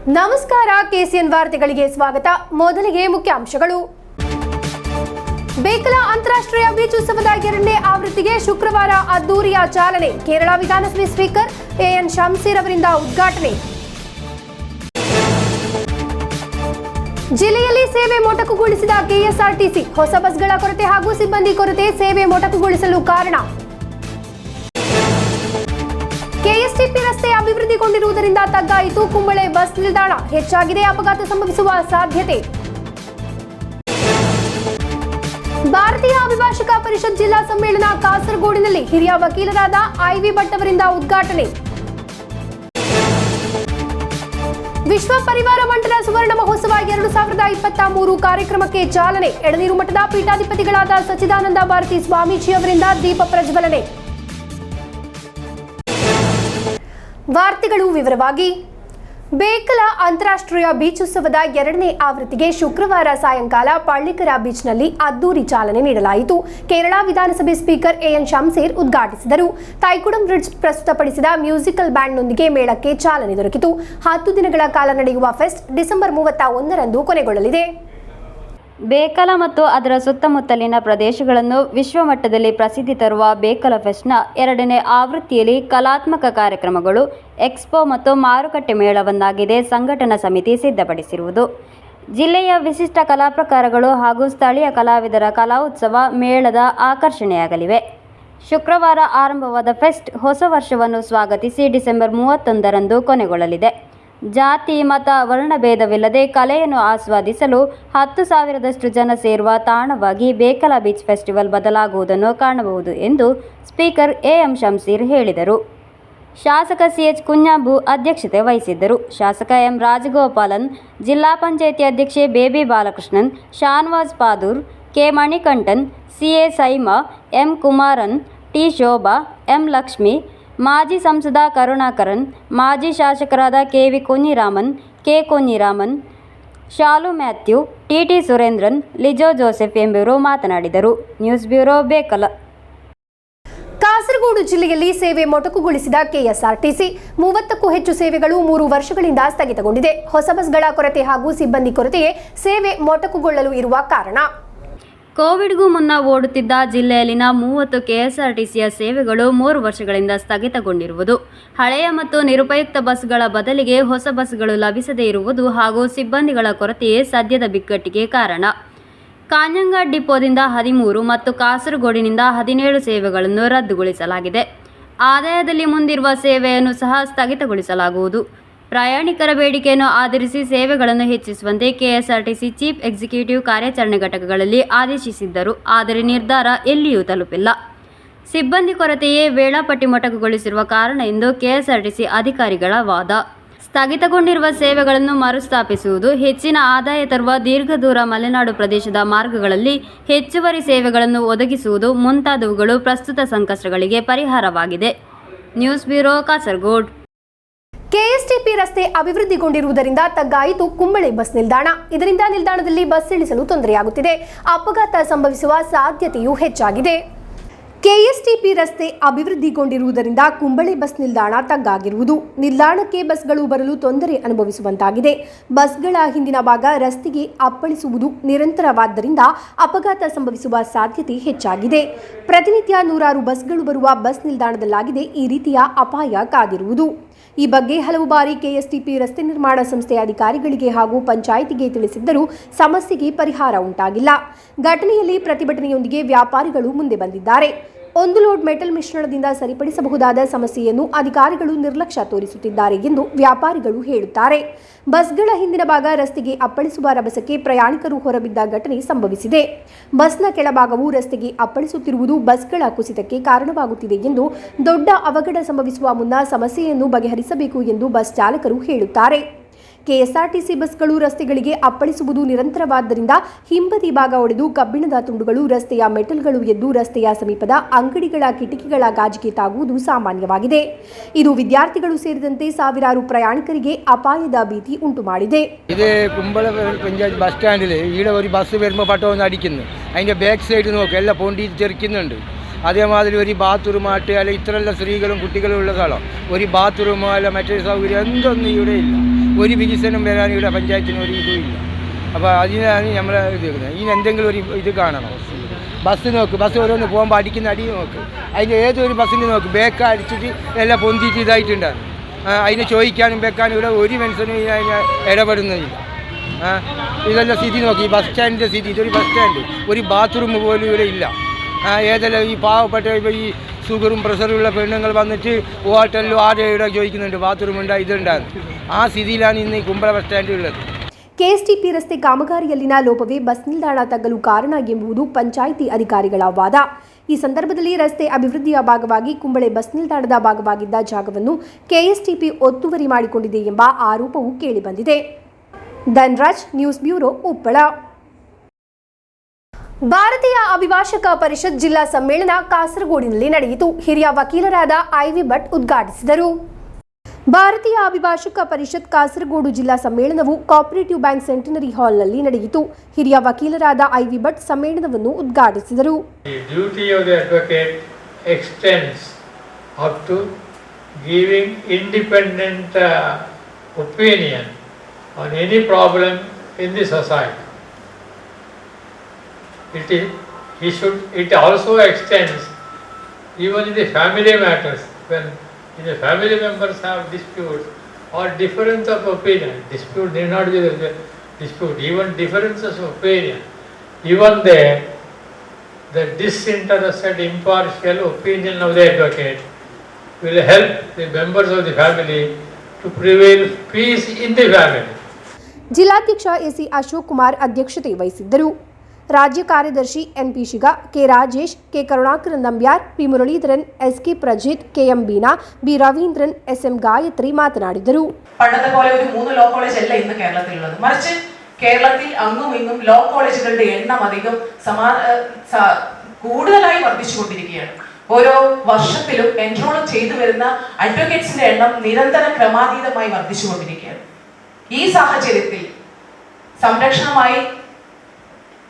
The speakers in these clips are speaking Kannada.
ನಮಸ್ಕಾರ, ಕೆಸಿಎನ್ ವಾರ್ತೆಗಳಿಗೆ ಸ್ವಾಗತ. ಮೊದಲಿಗೆ ಮುಖ್ಯಾಂಶಗಳು. ಬೇಕಲ ಅಂತಾರಾಷ್ಟ್ರೀಯ ಬೀಚ್ ಉತ್ಸವದ 2ನೇ ಆವೃತ್ತಿಗೆ ಶುಕ್ರವಾರ ಅದ್ದೂರಿಯ ಚಾಲನೆ. ಕೇರಳ ವಿಧಾನಸಭೆ ಸ್ಪೀಕರ್ ಎಎನ್ ಶಂಸೀರ್ ಅವರಿಂದ ಉದ್ಘಾಟನೆ. ಜಿಲ್ಲೆಯಲ್ಲಿ ಸೇವೆ ಮೊಟಕುಗೊಳಿಸಿದ ಕೆಎಸ್ಆರ್ಟಿಸಿ. ಹೊಸ ಬಸ್ಗಳ ಕೊರತೆ ಹಾಗೂ ಸಿಬ್ಬಂದಿ ಕೊರತೆ ಸೇವೆ ಮೊಟಕುಗೊಳಿಸಲು ಕಾರಣ. ಕೆಎಸ್ಟಿಪಿ ರಸ್ತೆ ಅಭಿವೃದ್ಧಿಗೊಂಡಿರುವುದರಿಂದ ತಗ್ಗಾಯಿತು ಕುಂಬಳೆ ಬಸ್ ನಿಲ್ದಾಣ. ಹೆಚ್ಚಾಗಿದೆ ಅಪಘಾತ ಸಂಭವಿಸುವ ಸಾಧ್ಯತೆ. ಭಾರತೀಯ ಅಭಿಭಾಷಕ ಪರಿಷತ್ ಜಿಲ್ಲಾ ಸಮ್ಮೇಳನ ಕಾಸರಗೋಡಿನಲ್ಲಿ ಹಿರಿಯ ವಕೀಲರಾದ ಐವಿ ಭಟ್ ಅವರಿಂದ ಉದ್ಘಾಟನೆ. ವಿಶ್ವ ಪರಿವಾರ ಮಂಡಲ ಸುವರ್ಣ ಮಹೋತ್ಸವ 2023 ಕಾರ್ಯಕ್ರಮಕ್ಕೆ ಚಾಲನೆ. ಎಳನೀರು ಮಠದ ಪೀಠಾಧಿಪತಿಗಳಾದ ಸಚ್ಚಿದಾನಂದ ಭಾರತಿ ಸ್ವಾಮೀಜಿ ಅವರಿಂದ ದೀಪ ಪ್ರಜ್ವಲನೆ. ವಾರ್ತೆಗಳು ವಿವರವಾಗಿ. ಬೇಕಲ ಅಂತಾರಾಷ್ಟ್ರೀಯ ಬೀಚ್ ಉತ್ಸವದ 2ನೇ ಆವೃತ್ತಿಗೆ ಶುಕ್ರವಾರ ಸಾಯಂಕಾಲ ಪಳ್ಳಿಕರ ಬೀಚ್ನಲ್ಲಿ ಅದ್ದೂರಿ ಚಾಲನೆ ನೀಡಲಾಯಿತು. ಕೇರಳ ವಿಧಾನಸಭೆ ಸ್ಪೀಕರ್ ಎಎನ್ ಶಂಸೀರ್ ಉದ್ಘಾಟಿಸಿದರು. ತೈಕುಡಂ ಬ್ರಿಡ್ಜ್ ಪ್ರಸ್ತುತಪಡಿಸಿದ ಮ್ಯೂಸಿಕಲ್ ಬ್ಯಾಂಡ್ನೊಂದಿಗೆ ಮೇಳಕ್ಕೆ ಚಾಲನೆ ದೊರಕಿತು. 10 ದಿನಗಳ ಕಾಲ ನಡೆಯುವ ಫೆಸ್ಟ್ ಡಿಸೆಂಬರ್ 31ರಂದು ಕೊನೆಗೊಳ್ಳಲಿದೆ. ಬೇಕಲ ಮತ್ತು ಅದರ ಸುತ್ತಮುತ್ತಲಿನ ಪ್ರದೇಶಗಳನ್ನು ವಿಶ್ವಮಟ್ಟದಲ್ಲಿ ಪ್ರಸಿದ್ಧಿ ತರುವ ಬೇಕಲ ಫೆಸ್ಟ್ನ 2ನೇ ಆವೃತ್ತಿಯಲ್ಲಿ ಕಲಾತ್ಮಕ ಕಾರ್ಯಕ್ರಮಗಳು, ಎಕ್ಸ್ಪೋ ಮತ್ತು ಮಾರುಕಟ್ಟೆ ಮೇಳವನ್ನಾಗಿದೆ ಸಂಘಟನಾ ಸಮಿತಿ ಸಿದ್ಧಪಡಿಸಿರುವುದು. ಜಿಲ್ಲೆಯ ವಿಶಿಷ್ಟ ಕಲಾ ಪ್ರಕಾರಗಳು ಹಾಗೂ ಸ್ಥಳೀಯ ಕಲಾವಿದರ ಕಲಾ ಉತ್ಸವ ಮೇಳದ ಆಕರ್ಷಣೆಯಾಗಲಿವೆ. ಶುಕ್ರವಾರ ಆರಂಭವಾದ ಫೆಸ್ಟ್ ಹೊಸ ವರ್ಷವನ್ನು ಸ್ವಾಗತಿಸಿ ಡಿಸೆಂಬರ್ 31ರಂದು ಕೊನೆಗೊಳ್ಳಲಿದೆ. ಜಾತಿ, ಮತ, ವರ್ಣಭೇದವಿಲ್ಲದೆ ಕಲೆಯನ್ನು ಆಸ್ವಾದಿಸಲು 10,000ದಷ್ಟು ಜನ ಸೇರುವ ತಾಣವಾಗಿ ಬೇಕಲ ಬೀಚ್ ಫೆಸ್ಟಿವಲ್ ಬದಲಾಗುವುದನ್ನು ಕಾಣಬಹುದು ಎಂದು ಸ್ಪೀಕರ್ ಎಎಂ ಶಂಸೀರ್ ಹೇಳಿದರು. ಶಾಸಕ ಸಿಎಚ್ ಕುಂಜಾಂಬು ಅಧ್ಯಕ್ಷತೆ ವಹಿಸಿದ್ದರು. ಶಾಸಕ ಎಂ ರಾಜಗೋಪಾಲನ್, ಜಿಲ್ಲಾ ಪಂಚಾಯಿತಿ ಅಧ್ಯಕ್ಷೆ Baby Balakrishnan, Shanavas Padur, K Manikandan, CA Saima, M Kumaran, T Shobha, M Lakshmi, ಮಾಜಿ ಸಂಸದ ಕರುಣಾಕರನ್, ಮಾಜಿ ಶಾಸಕರಾದ KV Kunhiraman, K Kunhiraman, Shalu Mathew, TT Surendran, Lijo Joseph ಎಂಬುವರು ಮಾತನಾಡಿದರು. ನ್ಯೂಸ್ ಬ್ಯೂರೋ, ಬೇಕಲ. ಕಾಸರಗೋಡು ಜಿಲ್ಲೆಯಲ್ಲಿ ಸೇವೆ ಮೊಟಕುಗೊಳಿಸಿದ ಕೆಎಸ್ಆರ್ಟಿಸಿ. 30ಕ್ಕೂ ಹೆಚ್ಚು ಸೇವೆಗಳು 3 ವರ್ಷಗಳಿಂದ ಸ್ಥಗಿತಗೊಂಡಿದೆ. ಹೊಸ ಬಸ್ಗಳ ಕೊರತೆ ಹಾಗೂ ಸಿಬ್ಬಂದಿ ಕೊರತೆಯೇ ಸೇವೆ ಮೊಟಕುಗೊಳ್ಳಲು ಇರುವ ಕಾರಣ. ಕೋವಿಡ್ಗೂ ಮುನ್ನ ಓಡುತ್ತಿದ್ದ ಜಿಲ್ಲೆಯಲ್ಲಿನ 30 ಕೆಎಸ್ಆರ್ಟಿಸಿಯ ಸೇವೆಗಳು 3 ವರ್ಷಗಳಿಂದ ಸ್ಥಗಿತಗೊಂಡಿರುವುದು, ಹಳೆಯ ಮತ್ತು ನಿರುಪಯುಕ್ತ ಬಸ್ಗಳ ಬದಲಿಗೆ ಹೊಸ ಬಸ್ಗಳು ಲಭಿಸದೇ ಇರುವುದು ಹಾಗೂ ಸಿಬ್ಬಂದಿಗಳ ಕೊರತೆಯೇ ಸದ್ಯದ ಬಿಕ್ಕಟ್ಟಿಗೆ ಕಾರಣ. ಕಾಂಜಂಗಾಡ್ ಡಿಪೋದಿಂದ 13 ಮತ್ತು ಕಾಸರಗೋಡಿನಿಂದ 17 ಸೇವೆಗಳನ್ನು ರದ್ದುಗೊಳಿಸಲಾಗಿದೆ. ಆದಾಯದಲ್ಲಿ ಮುಂದಿರುವ ಸೇವೆಯನ್ನು ಸಹ ಸ್ಥಗಿತಗೊಳಿಸಲಾಗುವುದು. ಪ್ರಯಾಣಿಕರ ಬೇಡಿಕೆಯನ್ನು ಆಧರಿಸಿ ಸೇವೆಗಳನ್ನು ಹೆಚ್ಚಿಸುವಂತೆ ಕೆಎಸ್ಆರ್ಟಿಸಿ ಚೀಫ್ ಎಕ್ಸಿಕ್ಯೂಟಿವ್ ಕಾರ್ಯಾಚರಣೆ ಘಟಕಗಳಲ್ಲಿ ಆದೇಶಿಸಿದ್ದರು. ಆದರೆ ನಿರ್ಧಾರ ಎಲ್ಲಿಯೂ ತಲುಪಿಲ್ಲ. ಸಿಬ್ಬಂದಿ ಕೊರತೆಯೇ ವೇಳಾಪಟ್ಟಿ ಮೊಟಕುಗೊಳಿಸಿರುವ ಕಾರಣ ಎಂದು ಕೆಎಸ್ಆರ್ಟಿಸಿ ಅಧಿಕಾರಿಗಳ ವಾದ. ಸ್ಥಗಿತಗೊಂಡಿರುವ ಸೇವೆಗಳನ್ನು ಮರುಸ್ಥಾಪಿಸುವುದು, ಹೆಚ್ಚಿನ ಆದಾಯ ತರುವ ದೀರ್ಘ ದೂರ ಮಲೆನಾಡು ಪ್ರದೇಶದ ಮಾರ್ಗಗಳಲ್ಲಿ ಹೆಚ್ಚುವರಿ ಸೇವೆಗಳನ್ನು ಒದಗಿಸುವುದು ಮುಂತಾದವುಗಳು ಪ್ರಸ್ತುತ ಸಂಕಷ್ಟಗಳಿಗೆ ಪರಿಹಾರವಾಗಿದೆ. News bureau, Kasaragod. ಕೆಎಸ್ಟಿಪಿ ರಸ್ತೆ ಅಭಿವೃದ್ಧಿಗೊಂಡಿರುವುದರಿಂದ ತಗ್ಗಾಯಿತು ಕುಂಬಳೆ ಬಸ್ ನಿಲ್ದಾಣ. ಇದರಿಂದ ನಿಲ್ದಾಣದಲ್ಲಿ ಬಸ್ ಇಳಿಸಲು ತೊಂದರೆಯಾಗುತ್ತಿದೆ. ಅಪಘಾತ ಸಂಭವಿಸುವ ಸಾಧ್ಯತೆಯೂ ಹೆಚ್ಚಾಗಿದೆ. ಕೆಎಸ್ಟಿಪಿ ರಸ್ತೆ ಅಭಿವೃದ್ಧಿಗೊಂಡಿರುವುದರಿಂದ ಕುಂಬಳೆ ಬಸ್ ನಿಲ್ದಾಣ ತಗ್ಗಾಗಿರುವುದು ನಿಲ್ದಾಣಕ್ಕೆ ಬಸ್ಗಳು ಬರಲು ತೊಂದರೆ ಅನುಭವಿಸುವಂತಾಗಿದೆ. ಬಸ್ಗಳ ಹಿಂದಿನ ಭಾಗ ರಸ್ತೆಗೆ ಅಪ್ಪಳಿಸುವುದು ನಿರಂತರವಾದ್ದರಿಂದ ಅಪಘಾತ ಸಂಭವಿಸುವ ಸಾಧ್ಯತೆ ಹೆಚ್ಚಾಗಿದೆ. ಪ್ರತಿನಿತ್ಯ ನೂರಾರು ಬಸ್ಗಳು ಬರುವ ಬಸ್ ನಿಲ್ದಾಣದಲ್ಲಾಗಿದೆ ಈ ರೀತಿಯ ಅಪಾಯ ಕಾದಿರುವುದು. ಈ ಬಗ್ಗೆ ಹಲವು ಬಾರಿ ಕೆಎಸ್ಟಿಪಿ ರಸ್ತೆ ನಿರ್ಮಾಣ ಸಂಸ್ಥೆ ಅಧಿಕಾರಿಗಳಿಗೆ ಹಾಗೂ ಪಂಚಾಯಿತಿಗೆ ತಿಳಿಸಿದ್ದರೂ ಸಮಸ್ಯೆಗೆ ಪರಿಹಾರ ಉಂಟಾಗಿಲ್ಲ. ಘಟನೆಯಲ್ಲಿ ಪ್ರತಿಭಟನೆಯೊಂದಿಗೆ ವ್ಯಾಪಾರಿಗಳು ಮುಂದೆ ಬಂದಿದ್ದಾರೆ. 1 ಲೋಡ್ ಮೆಟಲ್ ಮಿಶ್ರಣದಿಂದ ಸರಿಪಡಿಸಬಹುದಾದ ಸಮಸ್ಯೆಯನ್ನು ಅಧಿಕಾರಿಗಳು ನಿರ್ಲಕ್ಷ್ಯ ತೋರಿಸುತ್ತಿದ್ದಾರೆ ಎಂದು ವ್ಯಾಪಾರಿಗಳು ಹೇಳುತ್ತಾರೆ. ಬಸ್ಗಳ ಹಿಂದಿನ ಭಾಗ ರಸ್ತೆಗೆ ಅಪ್ಪಳಿಸುವ ರಭಸಕ್ಕೆ ಪ್ರಯಾಣಿಕರು ಹೊರಬಿದ್ದ ಘಟನೆ ಸಂಭವಿಸಿದೆ. ಬಸ್ನ ಕೆಳಭಾಗವು ರಸ್ತೆಗೆ ಅಪ್ಪಳಿಸುತ್ತಿರುವುದು ಬಸ್ಗಳ ಕುಸಿತಕ್ಕೆ ಕಾರಣವಾಗುತ್ತಿದೆ ಎಂದು, ದೊಡ್ಡ ಅವಘಡ ಸಂಭವಿಸುವ ಮುನ್ನ ಸಮಸ್ಯೆಯನ್ನು ಬಗೆಹರಿಸಬೇಕು ಎಂದು ಬಸ್ ಚಾಲಕರು ಹೇಳುತ್ತಾರೆ. ಕೆಎಸ್ಆರ್ಟಿಸಿ ಬಸ್ಗಳು ರಸ್ತೆಗಳಿಗೆ ಅಪ್ಪಳಿಸುವುದು ನಿರಂತರವಾದ್ದರಿಂದ ಹಿಂಬದಿ ಭಾಗ ಒಡೆದು ಕಬ್ಬಿಣದ ತುಂಡುಗಳು, ರಸ್ತೆಯ ಮೆಟಲ್ಗಳು ಎದ್ದು ರಸ್ತೆಯ ಸಮೀಪದ ಅಂಗಡಿಗಳ ಕಿಟಕಿಗಳ ಗಾಜಿಗೆ ತಾಗುವುದು ಸಾಮಾನ್ಯವಾಗಿದೆ. ಇದು ವಿದ್ಯಾರ್ಥಿಗಳು ಸೇರಿದಂತೆ ಸಾವಿರಾರು ಪ್ರಯಾಣಿಕರಿಗೆ ಅಪಾಯದ ಭೀತಿ ಉಂಟು ಮಾಡಿದೆ. ഇതേ കുമ്പള പഞ്ചായത്ത് ബസ് സ്റ്റാൻഡിൽ ഇവിടെ ഒരു ബസ് വരുമ്പോൾ പട്ടമൊന്ന് അടിക്കുന്നു. അതിൻ്റെ ബാക്ക് സൈഡ് നോക്കുക എല്ലാം പൊണ്ടി തെറിക്കുന്നുണ്ട്. അതേമാതിരി ഒരു ബാത്റൂമായിട്ട് അല്ലെങ്കിൽ ഇത്രയെല്ലാം സ്ത്രീകളും കുട്ടികളും ഉള്ള സ്ഥലം ഒരു ബാത്റൂമോ അല്ല മറ്റൊരു സൗകര്യം എന്തൊന്നും ഇവിടെ ഇല്ല. ഒരു വികസനം വരാൻ ഇവിടെ പഞ്ചായത്തിന് ഒരു ഇതും ഇല്ല. അപ്പോൾ അതിനാണ് നമ്മൾ ഇത് ഇതിന് എന്തെങ്കിലും ഒരു ഇത് കാണണം. ബസ് നോക്ക്, ബസ് ഓരോന്ന് പോകുമ്പോൾ അടിക്കുന്ന അടി നോക്ക്, അതിന് ഏതൊരു ബസ്സിന് നോക്ക് ബേക്ക് അടിച്ചിട്ട് എല്ലാം പൊന്തിയിട്ട് ഇതായിട്ടുണ്ടാകും. അതിനെ ചോദിക്കാനും വെക്കാനും ഇവിടെ ഒരു മനുഷ്യനും അതിനെ ഇടപെടുന്നില്ല. ഇതെല്ലാം സ്ഥിതി നോക്കി, ഈ ബസ് സ്റ്റാൻഡിൻ്റെ സ്ഥിതി, ഇതൊരു ബസ് സ്റ്റാൻഡ്, ഒരു ബാത്റൂം പോലും ഇവിടെ ഇല്ല. ഏതെല്ലാം ഈ പാവപ്പെട്ട ഇപ്പോൾ ഈ ഷുഗറും പ്രഷറുള്ള പെണ്ണുങ്ങൾ വന്നിട്ട് ഹോട്ടലിലും ആരുടെ ചോദിക്കുന്നുണ്ട് ಬಾತ್ರೂಮ್ ಉಂಟಾ ಇದುಂಟಾന്ന്. ಆ ಸ್ಥಿತಿയിലാണ് ഇന്ന് ಈ ಕುಂಬಳ ಬಸ್ ಸ್ಟ್ಯಾಂಡ್ ಉള്ളത്. ಕೆಎಸ್ಟಿಪಿ ರಸ್ತೆ ಕಾಮಗಾರಿಯಲ್ಲಿನ ಲೋಪವೇ ಬಸ್ ನಿಲ್ದಾಣ ತಗ್ಗಲು ಕಾರಣ ಎಂಬುದು ಪಂಚಾಯಿತಿ ಅಧಿಕಾರಿಗಳ ವಾದ. ಈ ಸಂದರ್ಭದಲ್ಲಿ ರಸ್ತೆ ಅಭಿವೃದ್ಧಿಯ ಭಾಗವಾಗಿ ಕುಂಬಳೆ ಬಸ್ ನಿಲ್ದಾಣದ ಭಾಗವಾಗಿದ್ದ ಜಾಗವನ್ನು ಕೆಎಸ್ಟಿಪಿ ಒತ್ತುವರಿ ಮಾಡಿಕೊಂಡಿದೆ ಎಂಬ ಆರೋಪವೂ ಕೇಳಿಬಂದಿದೆ. Dhanraj, news bureau, Uppala. ಭಾರತೀಯ ಅಭಿಭಾಷಕ ಪರಿಷತ್ ಜಿಲ್ಲಾ ಸಮ್ಮೇಳನ ಕಾಸರಗೋಡಿನಲ್ಲಿ ನಡೆಯಿತು. ಹಿರಿಯ ವಕೀಲರಾದ ಐವಿ ಭಟ್ ಉದ್ಘಾಟಿಸಿದರು. ಭಾರತೀಯ ಅಭಿಭಾಷಕ ಪರಿಷತ್ ಕಾಸರಗೋಡು ಜಿಲ್ಲಾ ಸಮ್ಮೇಳನವು ಕೋಆಪರೇಟಿವ್ ಬ್ಯಾಂಕ್ ಸೆಂಟಿನರಿ ಹಾಲ್ನಲ್ಲಿ ನಡೆಯಿತು. ಹಿರಿಯ ವಕೀಲರಾದ ಐವಿ ಭಟ್ ಸಮ್ಮೇಳನವನ್ನು ಉದ್ಘಾಟಿಸಿದರು. Duty of the advocate extends up to giving independent opinion on any problem in the society. It also extends even in the family matters, when the family members have disputes or difference of opinion. Dispute need not be the dispute, even differences of opinion. Even there, the disinterested, impartial opinion of the advocate will help the members of the family to prevail peace in the family. ಜಿಲ್ಲಾಧ್ಯಕ್ಷ ಎಸಿ ಅಶೋಕ್ ಕುಮಾರ್ ಅಧ್ಯಕ್ಷತೆ ವಹಿಸಿದ್ದರು. ರಾಜ್ಯ ಕಾರ್ಯದರ್ಶಿ NP Shiga, K Rajesh, K Karunakaran Nambiar, P Muraleedharan, SK. Prajith, KM. Beena, B Raveendran, SM. Gayathri മാതനാടിದರು. പണ്ടത്തെ പോലെ ഒരു 3 ലോ കോളേജ് അല്ല ഇന്ന് കേരളത്തിലുള്ളത്. മറിച്ച് കേരളത്തിൽ അങ്ങും ഇങ്ങും ലോ കോളേജുകളുടെ എണ്ണം അധികം കൂടുതലായി വർദ്ധിച്ചുകൊണ്ടിരിക്കുകയാണ്. ഓരോ വർഷത്തിലും എൻറോൾ ചെയ്തു വരുന്ന അഡ്വക്കേറ്റ്സിന്റെ എണ്ണം നിരന്തര ക്രമാതീതമായി വർദ്ധിച്ചുകൊണ്ടിരിക്കുകയാണ്. ഈ സാഹചര്യത്തിൽ സംരക്ഷണമായി,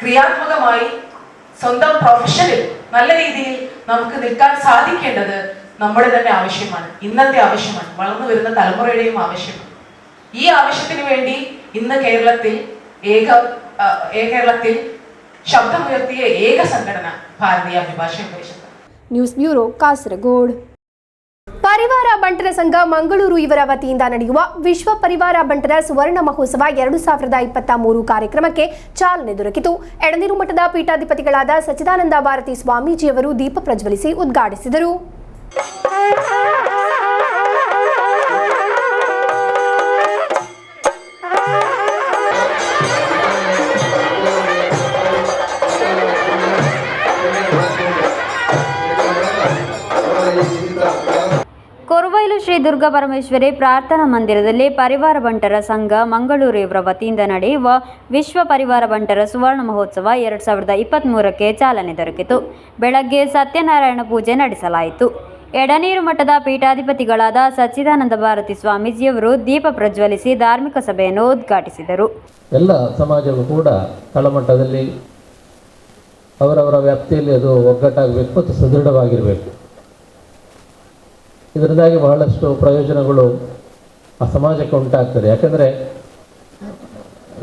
ക്രിയാത്മകമായി, സ്വന്തം പ്രൊഫഷനിൽ നല്ല രീതിയിൽ നമുക്ക് നിൽക്കാൻ സാധിക്കേണ്ടത് നമ്മുടെ തന്നെ ആവശ്യമാണ്, ഇന്നത്തെ ആവശ്യമാണ്, വളർന്നു വരുന്ന തലമുറയുടെയും ആവശ്യമാണ്. ഈ ആവശ്യത്തിന് വേണ്ടി ഇന്ന് കേരളത്തിൽ ശബ്ദമുയർത്തിയ ഏക സംഘടന ഭാരതീയ അഭിഭാഷക പരിഷത്ത്. News bureau, Kasaragod. ಪರಿವಾರ ಬಂಟರ ಸಂಘ ಮಂಗಳೂರು ಇವರ ವತಿಯಿಂದ ನಡೆಯುವ ವಿಶ್ವ ಪರಿವಾರ ಬಂಟರ ಸುವರ್ಣ ಮಹೋತ್ಸವ 2023 ಕಾರ್ಯಕ್ರಮಕ್ಕೆ ಚಾಲನೆ ದೊರಕಿತು. ಎಡನೀರು ಮಠದ ಪೀಠಾಧಿಪತಿಗಳಾದ ಸಚ್ಚಿದಾನಂದ ಭಾರತಿ ಸ್ವಾಮೀಜಿಯವರು ದೀಪ ಪ್ರಜ್ವಲಿಸಿ ಉದ್ಘಾಟಿಸಿದರು. ಕೊರವೈಲು ಶ್ರೀ ದುರ್ಗಾ ಪರಮೇಶ್ವರಿ ಪ್ರಾರ್ಥನಾ ಮಂದಿರದಲ್ಲಿ ಪರಿವಾರ ಬಂಟರ ಸಂಘ ಮಂಗಳೂರು ಇವರ ವತಿಯಿಂದ ನಡೆಯುವ ವಿಶ್ವ ಪರಿವಾರ ಬಂಟರ ಸುವರ್ಣ ಮಹೋತ್ಸವ 2023ಕ್ಕೆ ಚಾಲನೆ ದೊರಕಿತು. ಬೆಳಗ್ಗೆ ಸತ್ಯನಾರಾಯಣ ಪೂಜೆ ನಡೆಸಲಾಯಿತು. ಎಡನೀರು ಮಠದ ಪೀಠಾಧಿಪತಿಗಳಾದ ಸಚ್ಚಿದಾನಂದ ಭಾರತಿ ಸ್ವಾಮೀಜಿಯವರು ದೀಪ ಪ್ರಜ್ವಲಿಸಿ ಧಾರ್ಮಿಕ ಸಭೆಯನ್ನು ಉದ್ಘಾಟಿಸಿದರು. ಎಲ್ಲ ಸಮಾಜವು ಕೂಡ ತಳಮಟ್ಟದಲ್ಲಿ ಅವರವರ ವ್ಯಾಪ್ತಿಯಲ್ಲಿ ಅದು ಒಗ್ಗಟ್ಟಾಗಬೇಕು ಮತ್ತು ಸದೃಢವಾಗಿರಬೇಕು. ಇದರಿಂದಾಗಿ ಬಹಳಷ್ಟು ಪ್ರಯೋಜನಗಳು ಆ ಸಮಾಜಕ್ಕೆ ಉಂಟಾಗ್ತದೆ. ಯಾಕೆಂದರೆ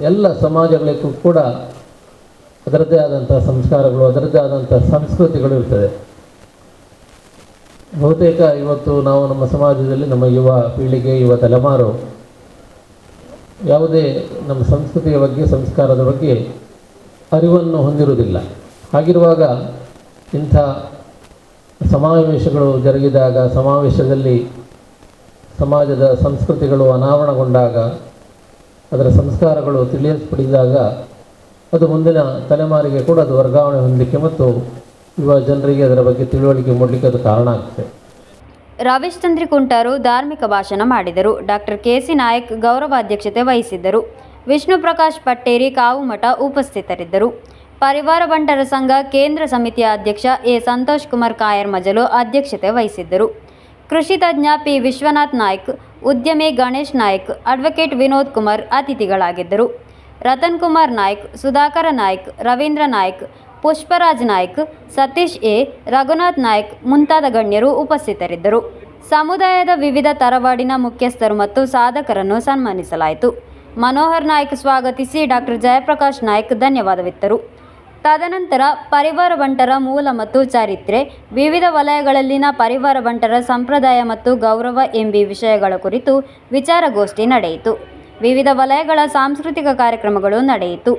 ಎಲ್ಲ ಸಮಾಜಗಳಿಗೂ ಕೂಡ ಅದರದ್ದೇ ಆದಂಥ ಸಂಸ್ಕಾರಗಳು, ಅದರದ್ದೇ ಆದಂಥ ಸಂಸ್ಕೃತಿಗಳು ಇರ್ತದೆ. ಬಹುತೇಕ ಇವತ್ತು ನಾವು ನಮ್ಮ ಸಮಾಜದಲ್ಲಿ ನಮ್ಮ ಯುವ ಪೀಳಿಗೆ, ಯುವ ತಲೆಮಾರು ಯಾವುದೇ ನಮ್ಮ ಸಂಸ್ಕೃತಿಯ ಬಗ್ಗೆ, ಸಂಸ್ಕಾರದ ಬಗ್ಗೆ ಅರಿವನ್ನು ಹೊಂದಿರುವುದಿಲ್ಲ. ಹಾಗಿರುವಾಗ ಇಂಥ ಸಮಾವೇಶಗಳು ಜರುಗಿದಾಗ, ಸಮಾವೇಶದಲ್ಲಿ ಸಮಾಜದ ಸಂಸ್ಕೃತಿಗಳು ಅನಾವರಣಗೊಂಡಾಗ, ಅದರ ಸಂಸ್ಕಾರಗಳು ತಿಳಿಯಲ್ಪಡಿದಾಗ ಅದು ಮುಂದಿನ ತಲೆಮಾರಿಗೆ ಕೂಡ ಅದು ವರ್ಗಾವಣೆ ಹೊಂದಲಿಕ್ಕೆ ಮತ್ತು ಯುವ ಜನರಿಗೆ ಅದರ ಬಗ್ಗೆ ತಿಳುವಳಿಕೆ ಮೂಡಲಿಕ್ಕೆ ಅದು ಕಾರಣ ಆಗ್ತದೆ. ರವೀಶ್ ಚಂದ್ರಿ ಕುಂಟಾರು ಧಾರ್ಮಿಕ ಭಾಷಣ ಮಾಡಿದರು. Doctor KC. ನಾಯಕ್ ಗೌರವಾಧ್ಯಕ್ಷತೆ ವಹಿಸಿದ್ದರು. ವಿಷ್ಣು ಪ್ರಕಾಶ್ ಪಟ್ಟೇರಿ ಕಾವುಮಠ ಉಪಸ್ಥಿತರಿದ್ದರು. ಪರಿವಾರ ಬಂಟರ ಸಂಘ ಕೇಂದ್ರ ಸಮಿತಿಯ ಅಧ್ಯಕ್ಷ ಎ. ಸಂತೋಷ್ ಕುಮಾರ್ ಕಾಯರ್ ಮಜಲು ಅಧ್ಯಕ್ಷತೆ ವಹಿಸಿದ್ದರು. ಕೃಷಿ ತಜ್ಞ ಪಿ. ವಿಶ್ವನಾಥ್ ನಾಯ್ಕ್, ಉದ್ಯಮಿ ಗಣೇಶ್ ನಾಯ್ಕ್, ಅಡ್ವೊಕೇಟ್ ವಿನೋದ್ ಕುಮಾರ್ ಅತಿಥಿಗಳಾಗಿದ್ದರು. ರತನ್ ಕುಮಾರ್ ನಾಯ್ಕ್, ಸುಧಾಕರ ನಾಯ್ಕ್, ರವೀಂದ್ರ ನಾಯ್ಕ್, ಪುಷ್ಪರಾಜ್ ನಾಯ್ಕ್, ಸತೀಶ್ ಎ, ರಘುನಾಥ್ ನಾಯ್ಕ್ ಮುಂತಾದ ಗಣ್ಯರು ಉಪಸ್ಥಿತರಿದ್ದರು. ಸಮುದಾಯದ ವಿವಿಧ ತರವಾಡಿನ ಮುಖ್ಯಸ್ಥರು ಮತ್ತು ಸಾಧಕರನ್ನು ಸನ್ಮಾನಿಸಲಾಯಿತು. ಮನೋಹರ್ ನಾಯ್ಕ್ ಸ್ವಾಗತಿಸಿ ಡಾಕ್ಟರ್ ಜಯಪ್ರಕಾಶ್ ನಾಯ್ಕ್ ಧನ್ಯವಾದವಿತ್ತರು. ತದನಂತರ ಪರಿವಾರ ಬಂಟರ ಮೂಲ ಮತ್ತು ಚರಿತ್ರೆ, ವಿವಿಧ ವಲಯಗಳಲ್ಲಿನ ಪರಿವಾರ ಬಂಟರ ಸಂಪ್ರದಾಯ ಮತ್ತು ಗೌರವ ಎಂಬಿ ವಿಷಯಗಳ ಕುರಿತು ವಿಚಾರಗೋಷ್ಠಿ ನಡೆಯಿತು. ವಿವಿಧ ವಲಯಗಳ ಸಾಂಸ್ಕೃತಿಕ ಕಾರ್ಯಕ್ರಮಗಳು ನಡೆಯಿತು.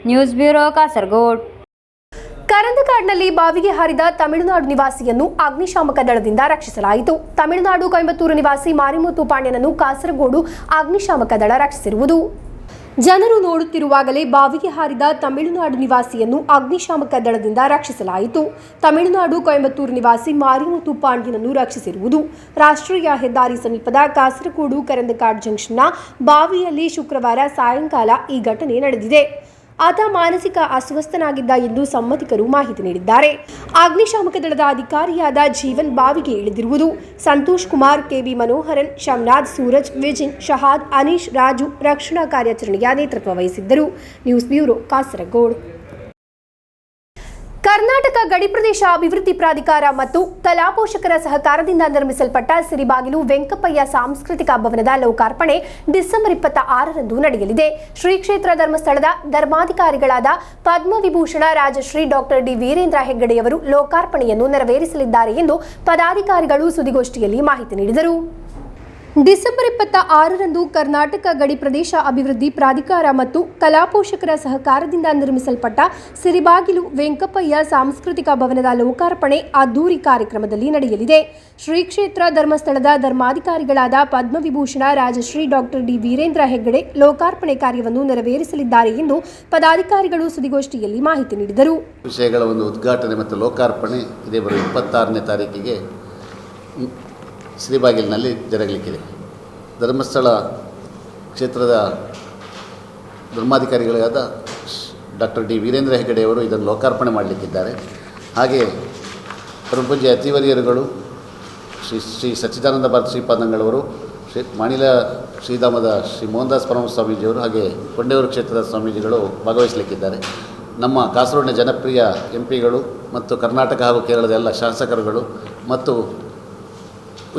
News bureau, Kasaragod. ಕರಂದಕಾಡ್ನಲ್ಲಿ ಬಾವಿಗೆ ಹಾರಿದ ತಮಿಳುನಾಡು ನಿವಾಸಿಯನ್ನು ಅಗ್ನಿಶಾಮಕ ದಳದಿಂದ ರಕ್ಷಿಸಲಾಯಿತು. ತಮಿಳುನಾಡು ಕೊಯಂಬತ್ತೂರು ನಿವಾಸಿ ಮಾರಿಮುತ್ತು ಪಾಂಡ್ಯನನ್ನು ಕಾಸರಗೋಡು ಅಗ್ನಿಶಾಮಕ ದಳ ರಕ್ಷಿಸಿರುವುದು. ಜನರು ನೋಡುತ್ತಿರುವಾಗಲೇ ಬಾವಿಗೆ ಹಾರಿದ ತಮಿಳುನಾಡು ನಿವಾಸಿಯನ್ನು ಅಗ್ನಿಶಾಮಕ ದಳದಿಂದ ರಕ್ಷಿಸಲಾಯಿತು. ತಮಿಳುನಾಡು ಕೊಯಂಬತ್ತೂರು ನಿವಾಸಿ ಮಾರಿಮುತ್ತು ಪಾಂಡ್ಯನನ್ನು ರಕ್ಷಿಸಿರುವುದು. ರಾಷ್ಟ್ರೀಯ ಹೆದ್ದಾರಿ ಸಮೀಪದ ಕಾಸರಗೋಡು ಕರಂದಕಾಡ್ ಜಂಕ್ಷನ್ನ ಬಾವಿಯಲ್ಲಿ ಶುಕ್ರವಾರ ಸಾಯಂಕಾಲ ಈ ಘಟನೆ ನಡೆದಿದೆ. ಆತ ಮಾನಸಿಕ ಅಸ್ವಸ್ಥನಾಗಿದ್ದ ಎಂದು ಸಂಬಂಧಿಕರು ಮಾಹಿತಿ ನೀಡಿದ್ದಾರೆ. ಅಗ್ನಿಶಾಮಕ ದಳದ ಅಧಿಕಾರಿಯಾದ ಜೀವನ್ ಬಾವಿಗೆ ಇಳಿದಿರುವುದು. ಸಂತೋಷ್ ಕುಮಾರ್, ಕೆಬಿ ಮನೋಹರನ್, ಶಮ್ನಾಥ್, ಸೂರಜ್, ವಿಜಿನ್, ಶಹಾದ್, ಅನೀಶ್, ರಾಜು ರಕ್ಷಣಾ ಕಾರ್ಯಾಚರಣೆಯ ನೇತೃತ್ವ ವಹಿಸಿದ್ದರು. News bureau, Kasaragod. ಕರ್ನಾಟಕ ಗಡಿ ಪ್ರದೇಶ ಅಭಿವೃದ್ಧಿ ಪ್ರಾಧಿಕಾರ ಮತ್ತು ಕಲಾ ಪೋಷಕರ ಸಹಕಾರದಿಂದ ನಿರ್ಮಿಸಲ್ಪಟ್ಟ ಸಿರಿಬಾಗಿಲು ವೆಂಕಪ್ಪಯ್ಯ ಸಾಂಸ್ಕೃತಿಕ ಭವನದ ಲೋಕಾರ್ಪಣೆ ಡಿಸೆಂಬರ್ 26ರಂದು ನಡೆಯಲಿದೆ. ಶ್ರೀ ಕ್ಷೇತ್ರ ಧರ್ಮಸ್ಥಳದ ಧರ್ಮಾಧಿಕಾರಿಗಳಾದ ಪದ್ಮವಿಭೂಷಣ ರಾಜಶ್ರೀ ಡಾಕ್ಟರ್ ಡಿ ವೀರೇಂದ್ರ ಹೆಗ್ಗಡೆಯವರು ಲೋಕಾರ್ಪಣೆಯನ್ನು ನೆರವೇರಿಸಲಿದ್ದಾರೆ ಎಂದು ಪದಾಧಿಕಾರಿಗಳು ಸುದ್ದಿಗೋಷ್ಠಿಯಲ್ಲಿ ಮಾಹಿತಿ ನೀಡಿದರು. ಡಿಸೆಂಬರ್ 26ರಂದು ಕರ್ನಾಟಕ ಗಡಿ ಪ್ರದೇಶ ಅಭಿವೃದ್ಧಿ ಪ್ರಾಧಿಕಾರ ಮತ್ತು ಕಲಾ ಪೋಷಕರ ಸಹಕಾರದಿಂದ ನಿರ್ಮಿಸಲ್ಪಟ್ಟ ಸಿರಿಬಾಗಿಲು ವೆಂಕಪ್ಪಯ್ಯ ಸಾಂಸ್ಕೃತಿಕ ಭವನದ ಲೋಕಾರ್ಪಣೆ ಅದ್ದೂರಿ ಕಾರ್ಯಕ್ರಮದಲ್ಲಿ ನಡೆಯಲಿದೆ. ಶ್ರೀ ಕ್ಷೇತ್ರ ಧರ್ಮಸ್ಥಳದ ಧರ್ಮಾಧಿಕಾರಿಗಳಾದ ಪದ್ಮವಿಭೂಷಣ ರಾಜಶ್ರೀ ಡಾಕ್ಟರ್ ಡಿ ವೀರೇಂದ್ರ ಹೆಗ್ಗಡೆ ಲೋಕಾರ್ಪಣೆ ಕಾರ್ಯವನ್ನು ನೆರವೇರಿಸಲಿದ್ದಾರೆ ಎಂದು ಪದಾಧಿಕಾರಿಗಳು ಸುದ್ದಿಗೋಷ್ಠಿಯಲ್ಲಿ ಮಾಹಿತಿ ನೀಡಿದರು. ವಿಷಯಗಳ ಒಂದು ಉದ್ಘಾಟನೆ ಮತ್ತು ಲೋಕಾರ್ಪಣೆ ಇದೇ ಬರುವ 26ನೇ ತಾರೀಕಿಗೆ ಶ್ರೀಬಾಗಿಲಿನಲ್ಲಿ ಜರಗಲಿಕ್ಕಿದೆ. ಧರ್ಮಸ್ಥಳ ಕ್ಷೇತ್ರದ ಧರ್ಮಾಧಿಕಾರಿಗಳಾದ ಡಾಕ್ಟರ್ ಡಿ ವೀರೇಂದ್ರ ಹೆಗ್ಗಡೆಯವರು ಇದನ್ನು ಲೋಕಾರ್ಪಣೆ ಮಾಡಲಿಕ್ಕಿದ್ದಾರೆ. ಹಾಗೆ ಪರಮಪೂಜ್ಯ ಅತಿವರಿಯರುಗಳು ಶ್ರೀ ಸಚ್ಚಿದಾನಂದ ಭಾರತ ಶ್ರೀಪಾದಂಗಳವರು, ಮಾಣಿಲ ಶ್ರೀಧಾಮದ ಶ್ರೀ ಮೋಹನದಾಸ್ ಪರಮ ಸ್ವಾಮೀಜಿಯವರು, ಹಾಗೆ ಕೊಂಡೇವರು ಕ್ಷೇತ್ರದ ಸ್ವಾಮೀಜಿಗಳು ಭಾಗವಹಿಸಲಿಕ್ಕಿದ್ದಾರೆ. ನಮ್ಮ ಕಾಸರಗೋಡಿನ ಜನಪ್ರಿಯ ಎಂಪಿಗಳು ಮತ್ತು ಕರ್ನಾಟಕ ಹಾಗೂ ಕೇರಳದ ಎಲ್ಲ ಶಾಸಕರುಗಳು ಮತ್ತು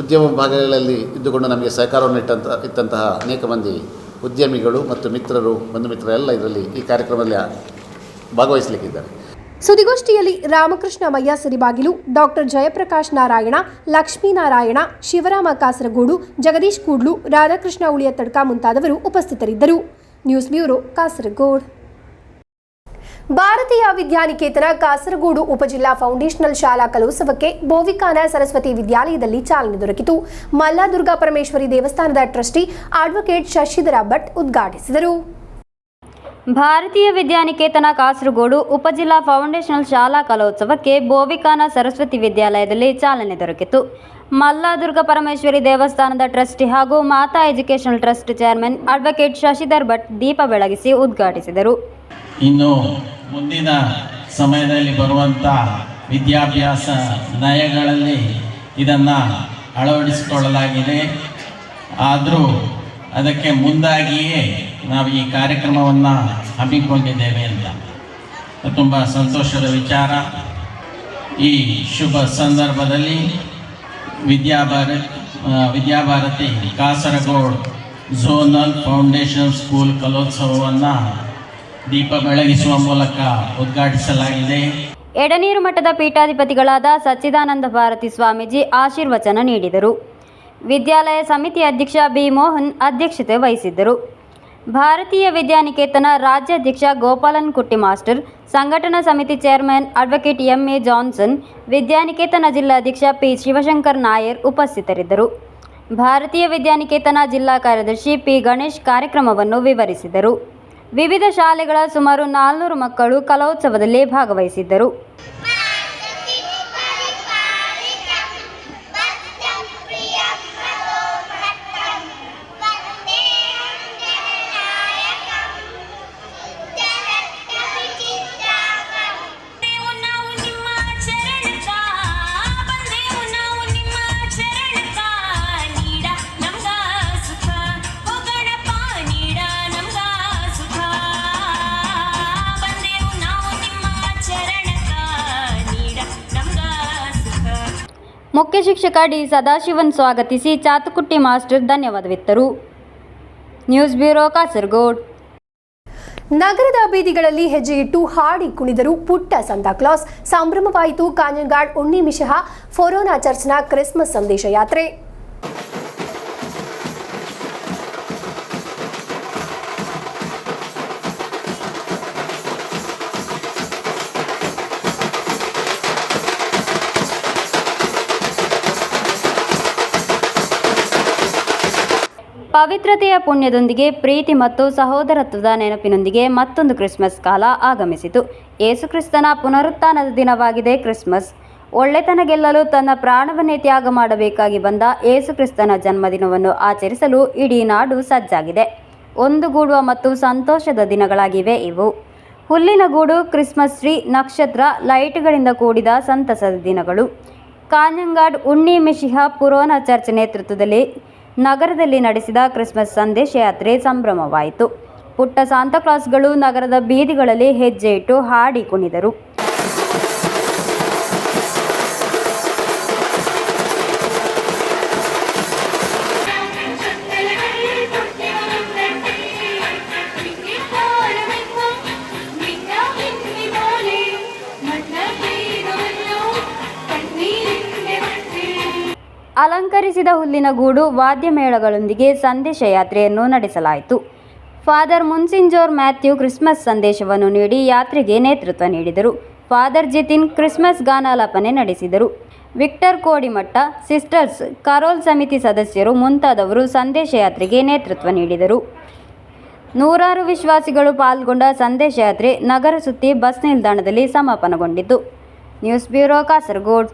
ಉದ್ಯಮ ಭಾಗಗಳಲ್ಲಿ ಇದ್ದುಕೊಂಡು ನಮಗೆ ಸಹಕಾರವನ್ನು ಇಟ್ಟಂತಹ ಅನೇಕ ಮಂದಿ ಉದ್ಯಮಿಗಳು ಮತ್ತು ಮಿತ್ರರು, ಬಂಧು ಮಿತ್ರರು ಎಲ್ಲ ಇದರಲ್ಲಿ ಈ ಕಾರ್ಯಕ್ರಮದಲ್ಲಿ ಭಾಗವಹಿಸಲಿಕ್ಕಿದ್ದಾರೆ. ಸುದ್ದಿಗೋಷ್ಠಿಯಲ್ಲಿ ರಾಮಕೃಷ್ಣ ಮಯ್ಯ ಸಿರಿಬಾಗಿಲು, ಡಾಕ್ಟರ್ ಜಯಪ್ರಕಾಶ್ ನಾರಾಯಣ, ಲಕ್ಷ್ಮೀನಾರಾಯಣ, ಶಿವರಾಮ ಕಾಸರಗೋಡು, ಜಗದೀಶ್ ಕೂಡ್ಲು, ರಾಧಾಕೃಷ್ಣ ಉಳಿಯತಡ್ಕ ಮುಂತಾದವರು ಉಪಸ್ಥಿತರಿದ್ದರು. News bureau, Kasaragod. ಭಾರತೀಯ ವಿದ್ಯಾನಿಕೇತನ ಕಾಸರಗೋಡು ಉಪಜಿಲ್ಲಾ ಫೌಂಡೇಶನಲ್ ಶಾಲಾ ಕಲೋತ್ಸವಕ್ಕೆ ಬೋವಿಕಾನ ಸರಸ್ವತಿ ವಿದ್ಯಾಲಯದಲ್ಲಿ ಚಾಲನೆ ದೊರಕಿತು. ಮಲ್ಲದುರ್ಗಾ ಪರಮೇಶ್ವರಿ ದೇವಸ್ಥಾನದ ಟ್ರಸ್ಟಿ ಅಡ್ವೊಕೇಟ್ ಶಶಿಧರ ಭಟ್ ಉದ್ಘಾಟಿಸಿದರು. ಭಾರತೀಯ ವಿದ್ಯಾನಿಕೇತನ ಕಾಸರಗೋಡು ಉಪಜಿಲ್ಲಾ ಫೌಂಡೇಶನಲ್ ಶಾಲಾ ಕಲೋತ್ಸವಕ್ಕೆ ಬೋವಿಕಾನ ಸರಸ್ವತಿ ವಿದ್ಯಾಲಯದಲ್ಲಿ ಚಾಲನೆ ದೊರಕಿತು. ಮಲ್ಲದುರ್ಗ ಪರಮೇಶ್ವರಿ ದೇವಸ್ಥಾನದ ಟ್ರಸ್ಟಿ ಹಾಗೂ Mata educational trust chairman advocate Shashidhar Bhat ದೀಪ ಬೆಳಗಿಸಿ ಉದ್ಘಾಟಿಸಿದರು. ಇನ್ನು ಮುಂದಿನ ಸಮಯದಲ್ಲಿ ಬರುವಂಥ ವಿದ್ಯಾಭ್ಯಾಸ ನಯಗಳಲ್ಲಿ ಇದನ್ನು ಅಳವಡಿಸಿಕೊಳ್ಳಲಾಗಿದೆ. ಆದರೂ ಅದಕ್ಕೆ ಮುಂದಾಗಿಯೇ ನಾವು ಈ ಕಾರ್ಯಕ್ರಮವನ್ನು ಹಮ್ಮಿಕೊಂಡಿದ್ದೇವೆ ಅಂತ ತುಂಬ ಸಂತೋಷದ ವಿಚಾರ. ಈ ಶುಭ ಸಂದರ್ಭದಲ್ಲಿ Vidyabharati Kasaragod zonal foundation school ಕಲೋತ್ಸವವನ್ನು ದೀಪ ಬೆಳಗಿಸುವ ಮೂಲಕ ಉದ್ಘಾಟಿಸಲಾಗಿದೆ. ಎಡನೀರು ಮಠದ ಪೀಠಾಧಿಪತಿಗಳಾದ ಸಚ್ಚಿದಾನಂದ ಭಾರತಿ ಸ್ವಾಮೀಜಿ ಆಶೀರ್ವಚನ ನೀಡಿದರು. ವಿದ್ಯಾಲಯ ಸಮಿತಿ ಅಧ್ಯಕ್ಷ ಬಿ ಮೋಹನ್ ಅಧ್ಯಕ್ಷತೆ ವಹಿಸಿದ್ದರು. ಭಾರತೀಯ ವಿದ್ಯಾನಿಕೇತನ ರಾಜ್ಯಾಧ್ಯಕ್ಷ ಗೋಪಾಲನ್ ಕುಟ್ಟಿ ಮಾಸ್ಟರ್, ಸಂಘಟನಾ ಸಮಿತಿ chairman advocate M A. Johnson, Vidyaniketana ಜಿಲ್ಲಾಧ್ಯಕ್ಷ ಪಿ. ಶಿವಶಂಕರ್ ನಾಯರ್ ಉಪಸ್ಥಿತರಿದ್ದರು. ಭಾರತೀಯ ವಿದ್ಯಾನಿಕೇತನ ಜಿಲ್ಲಾ ಕಾರ್ಯದರ್ಶಿ ಪಿ. ಗಣೇಶ್ ಕಾರ್ಯಕ್ರಮವನ್ನು ವಿವರಿಸಿದರು. ವಿವಿಧ ಶಾಲೆಗಳ ಸುಮಾರು 400 ಮಕ್ಕಳು ಕಲೋತ್ಸವದಲ್ಲಿ ಭಾಗವಹಿಸಿದ್ದರು. ಮುಖ್ಯ ಶಿಕ್ಷಕ ಡಿ ಸದಾಶಿವನ್ ಸ್ವಾಗತಿಸಿ ಚಾತುಕುಟ್ಟಿ ಮಾಸ್ಟರ್ ಧನ್ಯವಾದವಿತ್ತರು. News bureau Kasaragod. ನಗರದ ಬೀದಿಗಳಲ್ಲಿ ಹೆಜ್ಜೆಯಿಟ್ಟು ಹಾಡಿ ಕುಣಿದರು ಪುಟ್ಟ ಸಂತಾಕ್ಲಾಸ್. ಸಂಭ್ರಮವಾಯಿತು ಕಾಂಜಂಗಾಡ್ ಉಣ್ಣಿ ಮಿಶಿಹ ಫೊರೋನಾ ಚರ್ಚ್ನ ಕ್ರಿಸ್ಮಸ್ ಸಂದೇಶ ಯಾತ್ರೆ. ಪವಿತ್ರತೆಯ ಪುಣ್ಯದೊಂದಿಗೆ ಪ್ರೀತಿ ಮತ್ತು ಸಹೋದರತ್ವದ ನೆನಪಿನೊಂದಿಗೆ ಮತ್ತೊಂದು ಕ್ರಿಸ್ಮಸ್ ಕಾಲ ಆಗಮಿಸಿತು. ಯೇಸುಕ್ರಿಸ್ತನ ಪುನರುತ್ಥಾನದ ದಿನವಾಗಿದೆ ಕ್ರಿಸ್ಮಸ್. ಒಳ್ಳೆತನ ಗೆಲ್ಲಲು ತನ್ನ ಪ್ರಾಣವನ್ನೇ ತ್ಯಾಗ ಮಾಡಬೇಕಾಗಿ ಬಂದ ಯೇಸುಕ್ರಿಸ್ತನ ಜನ್ಮದಿನವನ್ನು ಆಚರಿಸಲು ಇಡೀ ನಾಡು ಸಜ್ಜಾಗಿದೆ. ಒಂದುಗೂಡುವ ಮತ್ತು ಸಂತೋಷದ ದಿನಗಳಾಗಿವೆ ಇವು. ಹುಲ್ಲಿನ ಗೂಡು, ಕ್ರಿಸ್ಮಸ್ ಟ್ರೀ, ನಕ್ಷತ್ರ, ಲೈಟ್ಗಳಿಂದ ಕೂಡಿದ ಸಂತಸದ ದಿನಗಳು. ಕಾಂಜಂಗಾಡ್ ಉಣ್ಣಿ ಮಿಶಿಹ ಫೊರೋನಾ ಚರ್ಚ್ ನೇತೃತ್ವದಲ್ಲಿ ನಗರದಲ್ಲಿ ನಡೆಸಿದ ಕ್ರಿಸ್ಮಸ್ ಸಂದೇಶ ಯಾತ್ರೆ ಸಂಭ್ರಮವಾಯಿತು. ಪುಟ್ಟ ಸಾಂತಾಕ್ಲಾಸ್ಗಳು ನಗರದ ಬೀದಿಗಳಲ್ಲಿ ಹೆಜ್ಜೆ ಇಟ್ಟು ಹಾಡಿ ಕುಣಿದರು. ಅಲಂಕರಿಸಿದ ಹುಲ್ಲಿನ ಗೂಡು, ವಾದ್ಯಮೇಳಗಳೊಂದಿಗೆ ಸಂದೇಶ ಯಾತ್ರೆಯನ್ನು ನಡೆಸಲಾಯಿತು. ಫಾದರ್ ಮುನ್ಸಿಂಜೋರ್ ಮ್ಯಾಥ್ಯೂ ಕ್ರಿಸ್ಮಸ್ ಸಂದೇಶವನ್ನು ನೀಡಿ ಯಾತ್ರೆಗೆ ನೇತೃತ್ವ ನೀಡಿದರು. ಫಾದರ್ ಜಿತಿನ್ ಕ್ರಿಸ್ಮಸ್ ಗಾನಾಲಾಪನೆ ನಡೆಸಿದರು. ವಿಕ್ಟರ್ ಕೋಡಿಮಠ, ಸಿಸ್ಟರ್ಸ್, ಕರೋಲ್ ಸಮಿತಿ ಸದಸ್ಯರು ಮುಂತಾದವರು ಸಂದೇಶ ಯಾತ್ರೆಗೆ ನೇತೃತ್ವ ನೀಡಿದರು. ನೂರಾರು ವಿಶ್ವಾಸಿಗಳು ಪಾಲ್ಗೊಂಡ ಸಂದೇಶ ಯಾತ್ರೆ ನಗರ ಸುತ್ತಿ ಬಸ್ ನಿಲ್ದಾಣದಲ್ಲಿ ಸಮಾಪನಗೊಂಡಿತು. News bureau Kasaragod.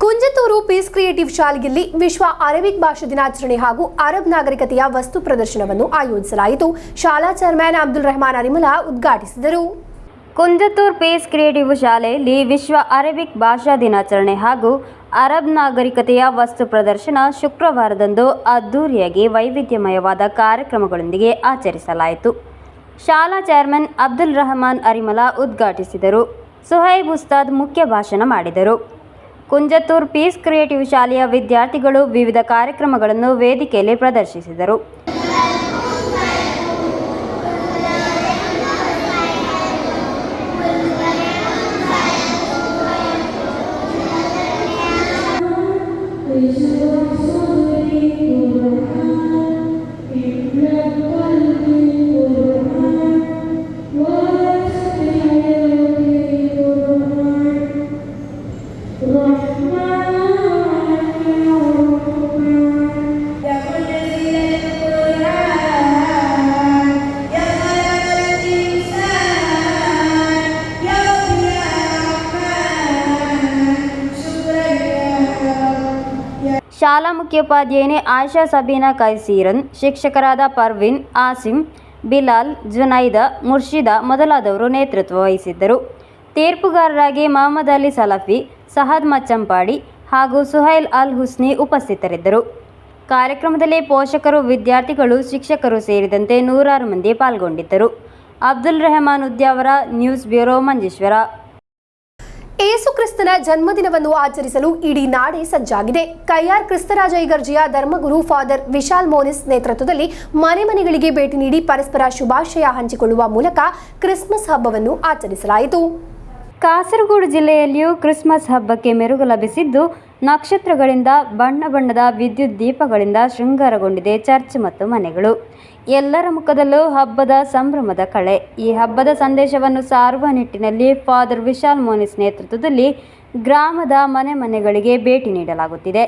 Kunjathur peace creative ಶಾಲೆಯಲ್ಲಿ ವಿಶ್ವ ಅರೇಬಿಕ್ ಭಾಷಾ ದಿನಾಚರಣೆ ಹಾಗೂ ಅರಬ್ ನಾಗರಿಕತೆಯ ವಸ್ತು ಪ್ರದರ್ಶನವನ್ನು ಆಯೋಜಿಸಲಾಯಿತು. ಶಾಲಾ ಚೇರ್ಮನ್ ಅಬ್ದುಲ್ ರೆಹಮಾನ್ ಅರಿಮುಲ್ಲಾ ಉದ್ಘಾಟಿಸಿದರು. ಕುಂಜತ್ತೂರು ಪೀಸ್ ಕ್ರಿಯೇಟಿವ್ ಶಾಲೆಯಲ್ಲಿ ವಿಶ್ವ ಅರೇಬಿಕ್ ಭಾಷಾ ದಿನಾಚರಣೆ ಹಾಗೂ ಅರಬ್ ನಾಗರಿಕತೆಯ ವಸ್ತು ಪ್ರದರ್ಶನ ಶುಕ್ರವಾರದಂದು ಅದ್ದೂರಿಯಾಗಿ ವೈವಿಧ್ಯಮಯವಾದ ಕಾರ್ಯಕ್ರಮಗಳೊಂದಿಗೆ ಆಚರಿಸಲಾಯಿತು. ಶಾಲಾ ಚೇರ್ಮನ್ ಅಬ್ದುಲ್ ರೆಹಮಾನ್ ಅರಿಮುಲ್ಲಾ ಉದ್ಘಾಟಿಸಿದರು. ಸುಹೈಬ್ ಉಸ್ತಾದ್ ಮುಖ್ಯ ಭಾಷಣ ಮಾಡಿದರು. ಕುಂಜತ್ತೂರು ಪೀಸ್ ಕ್ರಿಯೇಟಿವ್ ಶಾಲೆಯ ವಿದ್ಯಾರ್ಥಿಗಳು ವಿವಿಧ ಕಾರ್ಯಕ್ರಮಗಳನ್ನು ವೇದಿಕೆಯಲ್ಲಿ ಪ್ರದರ್ಶಿಸಿದರು. ಶಾಲಾ ಮುಖ್ಯೋಪಾಧ್ಯಾಯಿನಿ ಆಯಿಷಾ ಸಬೀನಾ ಕೈಸೀರನ್, ಶಿಕ್ಷಕರಾದ ಪರ್ವಿನ್, ಆಸಿಮ್, ಬಿಲಾಲ್, ಜುನೈದ, ಮುರ್ಷಿದಾ ಮೊದಲಾದವರು ನೇತೃತ್ವ ವಹಿಸಿದ್ದರು. ತೀರ್ಪುಗಾರರಾಗಿ ಮಹಮ್ಮದ್ ಅಲಿ ಸಲಫಿ, ಸಹದ್ ಮಚ್ಚಂಪಾಡಿ ಹಾಗೂ ಸುಹೈಲ್ ಅಲ್ ಹುಸ್ನಿ ಉಪಸ್ಥಿತರಿದ್ದರು. ಕಾರ್ಯಕ್ರಮದಲ್ಲಿ ಪೋಷಕರು, ವಿದ್ಯಾರ್ಥಿಗಳು, ಶಿಕ್ಷಕರು ಸೇರಿದಂತೆ ನೂರಾರು ಮಂದಿ ಪಾಲ್ಗೊಂಡಿದ್ದರು. Abdul Rehman Udyavara, news bureau, Manjeshwar. ಏಸು ಕ್ರಿಸ್ತನ ಜನ್ಮದಿನವನ್ನು ಆಚರಿಸಲು ಇಡೀ ನಾಡೆ ಸಜ್ಜಾಗಿದೆ. ಕೈಯಾರ್ ಕ್ರಿಸ್ತರಾಜ ಇಗರ್ಜಿಯ ಧರ್ಮಗುರು ಫಾದರ್ ವಿಶಾಲ್ ಮೋನಿಸ್ ನೇತೃತ್ವದಲ್ಲಿ ಮನೆ ಮನೆಗಳಿಗೆ ಭೇಟಿ ನೀಡಿ ಪರಸ್ಪರ ಶುಭಾಶಯ ಹಂಚಿಕೊಳ್ಳುವ ಮೂಲಕ ಕ್ರಿಸ್ಮಸ್ ಹಬ್ಬವನ್ನು ಆಚರಿಸಲಾಯಿತು. ಕಾಸರಗೋಡು ಜಿಲ್ಲೆಯಲ್ಲಿಯೂ ಕ್ರಿಸ್ಮಸ್ ಹಬ್ಬಕ್ಕೆ ಮೆರುಗು ಲಭಿಸಿದ್ದು, ನಕ್ಷತ್ರಗಳಿಂದ, ಬಣ್ಣ ಬಣ್ಣದ ವಿದ್ಯುತ್ ದೀಪಗಳಿಂದ ಶೃಂಗಾರಗೊಂಡಿದೆ ಚರ್ಚ್ ಮತ್ತು ಮನೆಗಳು. ಎಲ್ಲರ ಮುಖದಲ್ಲೂ ಹಬ್ಬದ ಸಂಭ್ರಮದ ಕಳೆ. ಈ ಹಬ್ಬದ ಸಂದೇಶವನ್ನು ಸಾರುವ ನಿಟ್ಟಿನಲ್ಲಿ ಫಾದರ್ ವಿಶಾಲ್ ಮೋನಿಸ್ ನೇತೃತ್ವದಲ್ಲಿ ಗ್ರಾಮದ ಮನೆ ಮನೆಗಳಿಗೆ ಭೇಟಿ ನೀಡಲಾಗುತ್ತಿದೆ.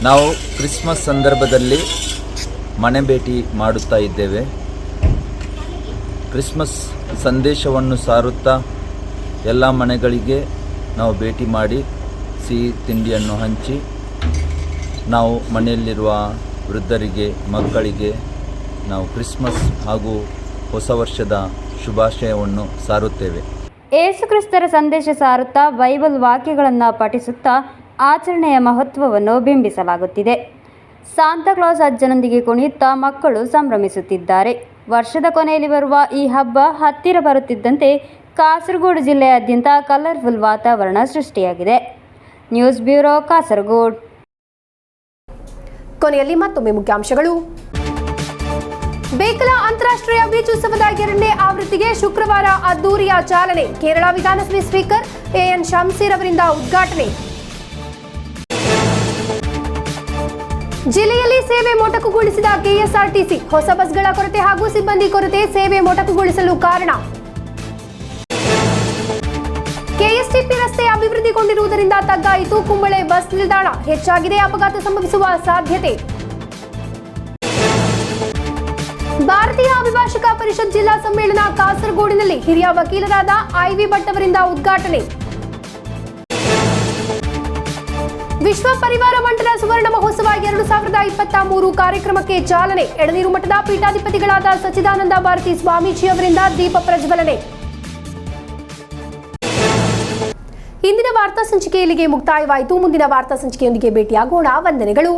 ನಾವು ಕ್ರಿಸ್ಮಸ್ ಸಂದರ್ಭದಲ್ಲಿ ಮನೆ ಭೇಟಿ ಮಾಡುತ್ತಾ ಇದ್ದೇವೆ. ಕ್ರಿಸ್ಮಸ್ ಸಂದೇಶವನ್ನು ಸಾರುತ್ತಾ ಎಲ್ಲ ಮನೆಗಳಿಗೆ ನಾವು ಭೇಟಿ ಮಾಡಿ ಸಿಹಿ ತಿಂಡಿಯನ್ನು ಹಂಚಿ ನಾವು ಮನೆಯಲ್ಲಿರುವ ವೃದ್ಧರಿಗೆ, ಮಕ್ಕಳಿಗೆ ನಾವು ಕ್ರಿಸ್ಮಸ್ ಹಾಗೂ ಹೊಸ ವರ್ಷದ ಶುಭಾಶಯವನ್ನು ಸಾರುತ್ತೇವೆ. ಏಸುಕ್ರಿಸ್ತರ ಸಂದೇಶ ಸಾರುತ್ತಾ ಬೈಬಲ್ ವಾಕ್ಯಗಳನ್ನು ಪಠಿಸುತ್ತಾ ಆಚರಣೆಯ ಮಹತ್ವವನ್ನು ಬಿಂಬಿಸಲಾಗುತ್ತಿದೆ. ಸಾಂತಾಕ್ಲಾಸ್ ಅಜ್ಜನೊಂದಿಗೆ ಕುಣಿಯುತ್ತಾ ಮಕ್ಕಳು ಸಂಭ್ರಮಿಸುತ್ತಿದ್ದಾರೆ. ವರ್ಷದ ಕೊನೆಯಲ್ಲಿ ಬರುವ ಈ ಹಬ್ಬ ಹತ್ತಿರ ಬರುತ್ತಿದ್ದಂತೆ ಕಾಸರಗೋಡು ಜಿಲ್ಲೆಯಾದ್ಯಂತ ಕಲರ್ಫುಲ್ ವಾತಾವರಣ ಸೃಷ್ಟಿಯಾಗಿದೆ. News bureau, Kasaragod. ಕೊನೆಯಲ್ಲಿ ಮತ್ತೊಮ್ಮೆ ಮುಖ್ಯಾಂಶಗಳು. ಬೇಕಲ ಅಂತಾರಾಷ್ಟ್ರೀಯ ಬೀಚ್ ಉತ್ಸವದ 2ನೇ ಆವೃತ್ತಿಗೆ ಶುಕ್ರವಾರ ಅದ್ದೂರಿಯ ಚಾಲನೆ. ಕೇರಳ ವಿಧಾನಸಭೆ ಸ್ಪೀಕರ್ ಎಎನ್ ಶಂಸೀರ್ ಅವರಿಂದ ಉದ್ಘಾಟನೆ. ಜಿಲ್ಲೆಯಲ್ಲಿ ಸೇವೆ ಮೊಟಕುಗೊಳಿಸಿದ ಕೆಎಸ್ಆರ್ಟಿಸಿ. ಹೊಸ ಬಸ್ಗಳ ಕೊರತೆ ಹಾಗೂ ಸಿಬ್ಬಂದಿ ಕೊರತೆ ಸೇವೆ ಮೊಟಕುಗೊಳಿಸಲು ಕಾರಣ. ಕೆಎಸ್ಟಿಪಿ ರಸ್ತೆ ಅಭಿವೃದ್ಧಿಗೊಂಡಿರುವುದರಿಂದ ತಗ್ಗಾಯಿತು ಕುಂಬಳೆ ಬಸ್ ನಿಲ್ದಾಣ. ಹೆಚ್ಚಾಗಿದೆ ಅಪಘಾತ ಸಂಭವಿಸುವ ಸಾಧ್ಯತೆ. ಭಾರತೀಯ ಅಭಿಭಾಷಕ ಪರಿಷತ್ ಜಿಲ್ಲಾ ಸಮ್ಮೇಳನ ಕಾಸರಗೋಡಿನಲ್ಲಿ ಹಿರಿಯ ವಕೀಲರಾದ ಐವಿ ಭಟ್ ಅವರಿಂದ ಉದ್ಘಾಟನೆ. ವಿಶ್ವ ಪರಿವಾರ ಮಂಡಲ ಸುವರ್ಣ ಮಹೋತ್ಸವ 2023 ಕಾರ್ಯಕ್ರಮಕ್ಕೆ ಚಾಲನೆ. ಎಳನೀರು ಮಠದ ಪೀಠಾಧಿಪತಿಗಳಾದ ಸಚ್ಚಿದಾನಂದ ಭಾರತಿ ಸ್ವಾಮೀಜಿ ಅವರಿಂದ ದೀಪ ಪ್ರಜ್ವಲನೆ. ಇಂದಿನ ವಾರ್ತಾ ಸಂಚಿಕೆ ಇಲ್ಲಿಗೆ ಮುಕ್ತಾಯವಾಯಿತು. ಮುಂದಿನ ವಾರ್ತಾ ಸಂಚಿಕೆಯೊಂದಿಗೆ ಭೇಟಿಯಾಗೋಣ. ವಂದನೆಗಳು.